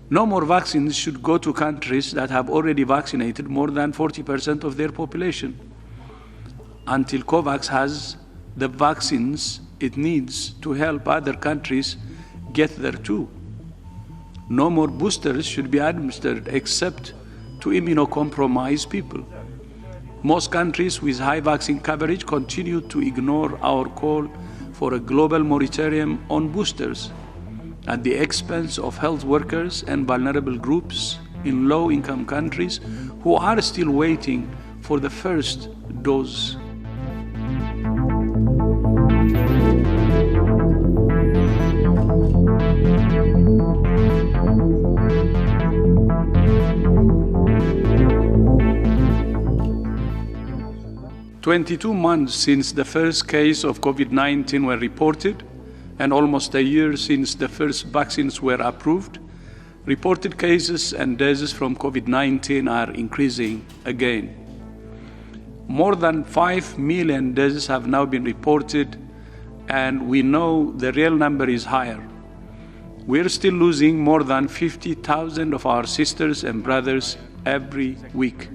No more vaccines should go to countries that have already vaccinated more than 40% of their population until COVAX has the vaccines it needs to help other countries get there too. No more boosters should be administered except to immunocompromised people. Most countries with high vaccine coverage continue to ignore our call for a global moratorium on boosters at the expense of health workers and vulnerable groups in low-income countries who are still waiting for the first dose. "22 months since the first case of COVID-19 were reported, and almost a year since the first vaccines were approved, reported cases and deaths from COVID-19 are increasing again. More than 5 million deaths have now been reported, and we know the real number is higher. We're still losing more than 50,000 of our sisters and brothers every week.